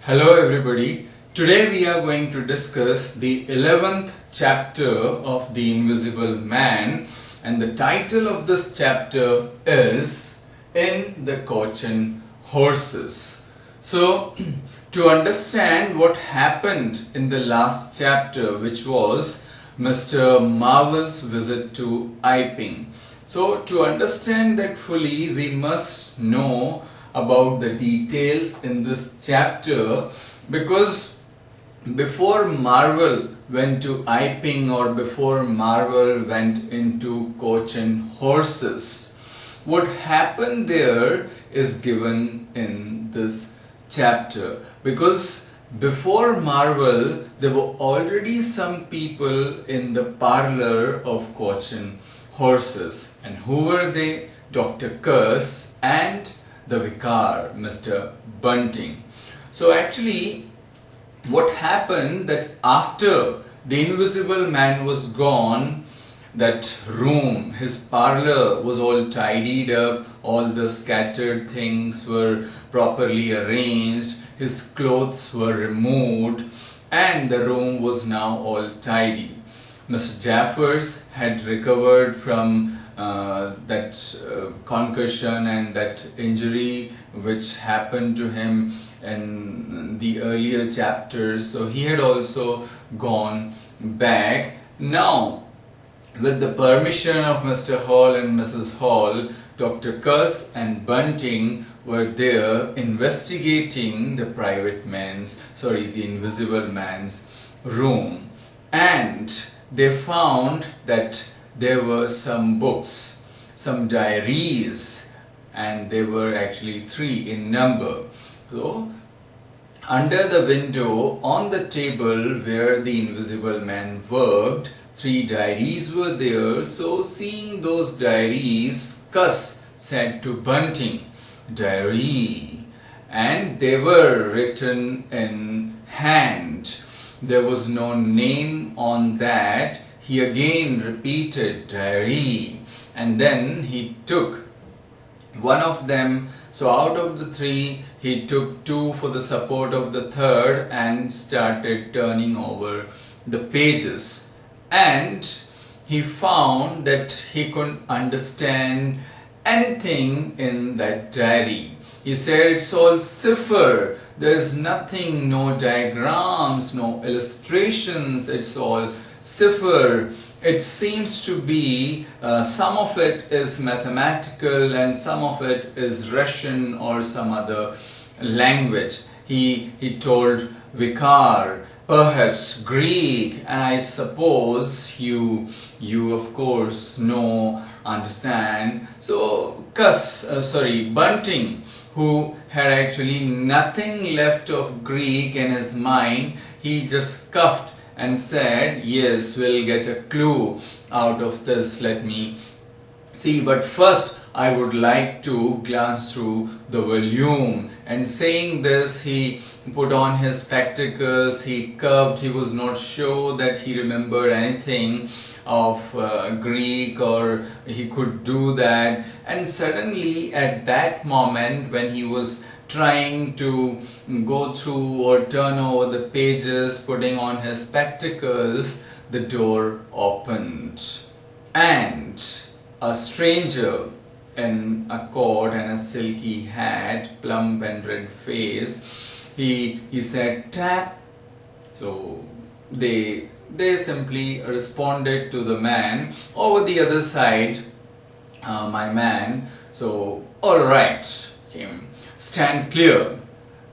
Hello everybody. Today we are going to discuss the 11th chapter of The Invisible Man, and the title of this chapter is In the Cochin Horses. So to understand what happened in the last chapter, which was Mr. Marvel's visit to Iping. So to understand that fully, we must know about the details in this chapter, because before Marvel went to Iping, or before Marvel went into Cochin Horses, what happened there is given in this chapter. Because before Marvel, there were already some people in the parlor of Cochin Horses. And who were they? Dr. Curse and the Vicar, Mr. Bunting. So actually, what happened that after the Invisible Man was gone, that room, his parlor, was all tidied up, all the scattered things were properly arranged, his clothes were removed, and the room was now all tidy. Mr. Jaffers had recovered from that concussion and that injury which happened to him in the earlier chapters, so he had also gone back. Now, with the permission of Mr. Hall and Mrs. Hall, Dr. Cuss and Bunting were there investigating the the Invisible Man's room, and they found that there were some books, some diaries, and they were actually 3 in number. So, under the window on the table where the Invisible Man worked, 3 diaries were there. So, seeing those diaries, Cuss said to Bunting, "Diary," and they were written in hand. There was no name on that. He again repeated, "Diary," and then he took one of them. So out of the 3, he took 2 for the support of the third and started turning over the pages. And he found that he couldn't understand anything in that diary. He said, "It's all cipher. There's nothing, no diagrams, no illustrations. It's all cipher. It seems to be some of it is mathematical and some of it is Russian or some other language." He told Vicar, "Perhaps Greek, and I suppose you of course understand." So Bunting, who had actually nothing left of Greek in his mind, he just scoffed and said, "Yes, we'll get a clue out of this. Let me see, but first I would like to glance through the volume." And saying this, he put on his spectacles, he curved, he was not sure that he remembered anything of Greek, or he could do that. And suddenly at that moment, when he was trying to go through or turn over the pages, putting on his spectacles, the door opened, and a stranger in a coat and a silky hat, plump and red face, he said, "Tap." So they simply responded to the man over the other side, "My man." So, "All right, stand clear."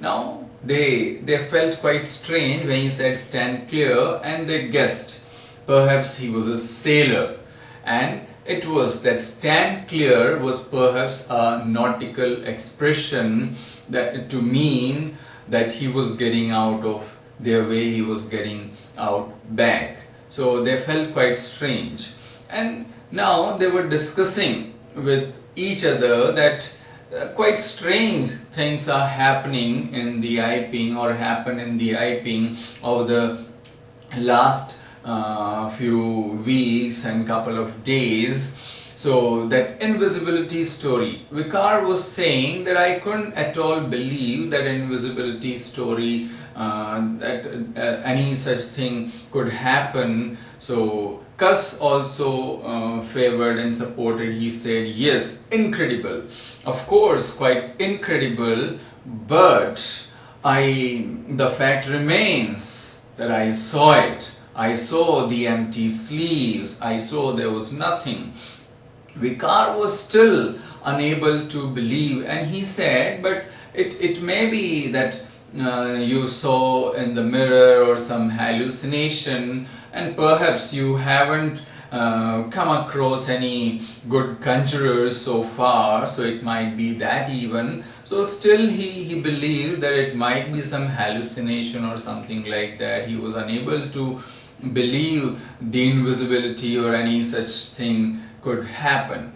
Now they felt quite strange when he said "stand clear," and they guessed perhaps he was a sailor, and it was that "stand clear" was perhaps a nautical expression that to mean that he was getting out of their way, he was getting out back. So they felt quite strange, and now they were discussing with each other that quite strange things are happening in the Iping, or happen in the Iping over the last few weeks and couple of days. So that invisibility story, Vikar was saying that I couldn't at all believe that invisibility story, that any such thing could happen. So Kus also favored and supported. He said, yes, incredible, of course, quite incredible, but the fact remains that I saw it. I saw the empty sleeves. I saw there was nothing. Vikar was still unable to believe, and he said, but it may be that you saw in the mirror or some hallucination, and perhaps you haven't come across any good conjurers so far, so it might be that even. So still he believed that it might be some hallucination or something like that. He was unable to believe the invisibility or any such thing could happen.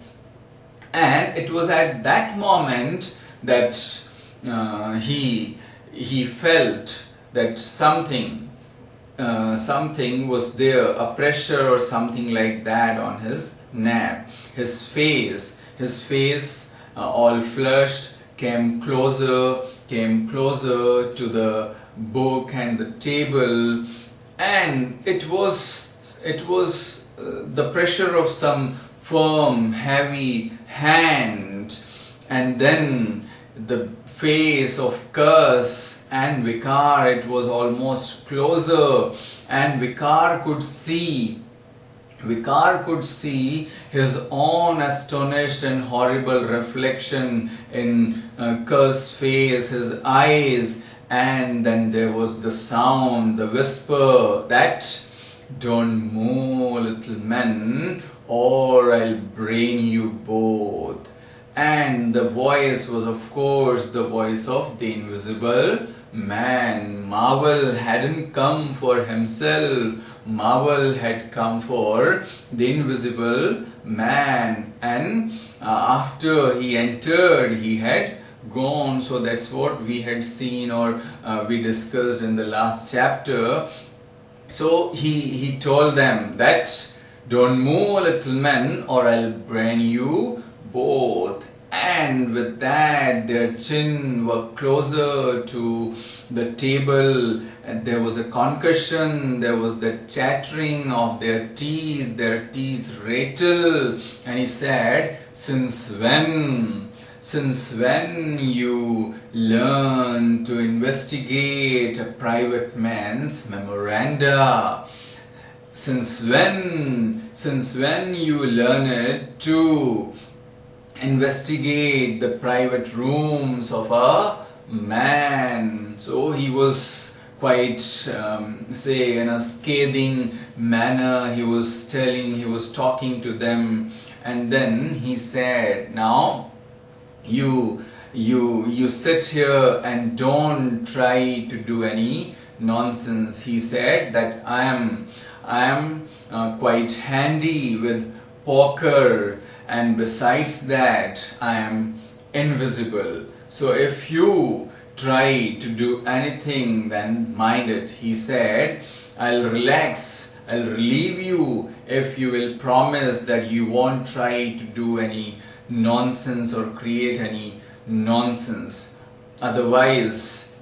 And it was at that moment that he felt that something was there, a pressure or something like that on his neck. His face all flushed, came closer to the book and the table, and it was the pressure of some firm, heavy hand, and then the face of Kus and Vikar, it was almost closer, and Vikar could see his own astonished and horrible reflection in Kus' face, his eyes, and then there was the sound, the whisper that, don't move, little men, or I'll brain you both. And the voice was, of course, the voice of the invisible man. Marvel hadn't come for himself. Marvel had come for the invisible man. And after he entered, he had gone. So that's what we had seen, or we discussed in the last chapter. So he told them that, don't move, little men, or I'll brain you both. And with that, their chin were closer to the table, and there was a concussion, there was the chattering of their teeth rattle. And he said, since when you learn to investigate a private man's memoranda? Since when you learned to investigate the private rooms of a man? So he was quite, say, in a scathing manner, he was talking to them, and then he said, now you sit here and don't try to do any nonsense. He said that I am quite handy with poker, and besides that I am invisible. So if you try to do anything, then mind it. He said, I'll relieve you if you will promise that you won't try to do any nonsense or create any nonsense. Otherwise,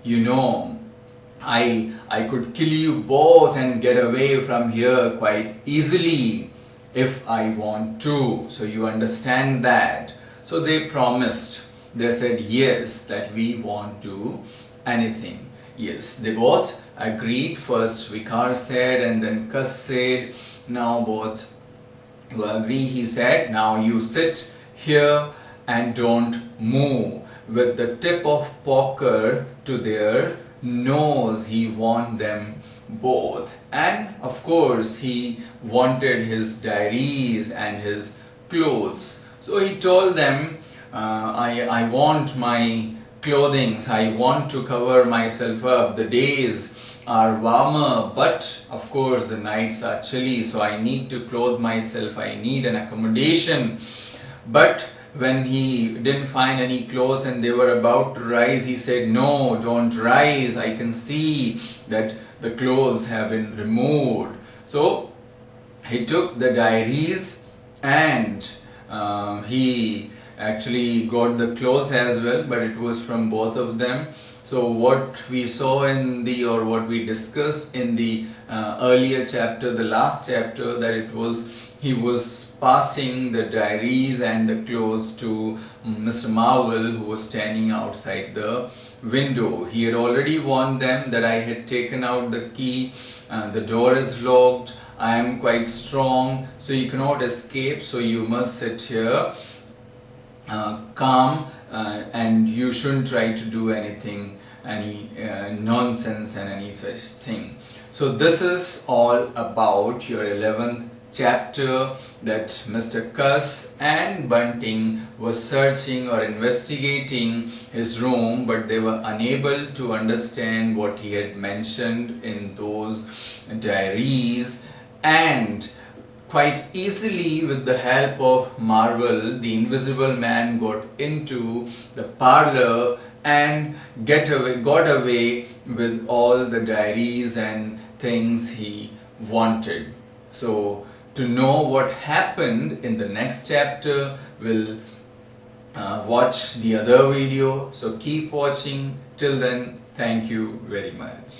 I could kill you both and get away from here quite easily if I want to. So you understand that. So they promised. They said yes, that we won't do anything. Yes, they both agreed. First Vikar said, and then Kus said, now both you agree. He said, now you sit here and don't move. With the tip of poker to their nose, he warned them both. And of course he wanted his diaries and his clothes. So he told them, I want my clothing, I want to cover myself up. The days are warmer, but of course the nights are chilly, so I need to clothe myself, I need an accommodation. But when he didn't find any clothes and they were about to rise, he said, no, don't rise, I can see that the clothes have been removed. So he took the diaries and he actually got the clothes as well, but it was from both of them. So what we saw in the, or what we discussed in the earlier chapter, the last chapter, that it was, he was passing the diaries and the clothes to Mr. Marvel, who was standing outside the window. He had already warned them that I had taken out the key, the door is locked, I am quite strong, so you cannot escape, so you must sit here calm, and you shouldn't try to do anything, any nonsense and any such thing. So this is all about your 11th chapter, that Mr. Cuss and Bunting was searching or investigating his room, but they were unable to understand what he had mentioned in those diaries, and quite easily, with the help of Marvel, the Invisible Man got into the parlor and got away with all the diaries and things he wanted. So to know what happened in the next chapter, we'll watch the other video. So keep watching. Till then, thank you very much.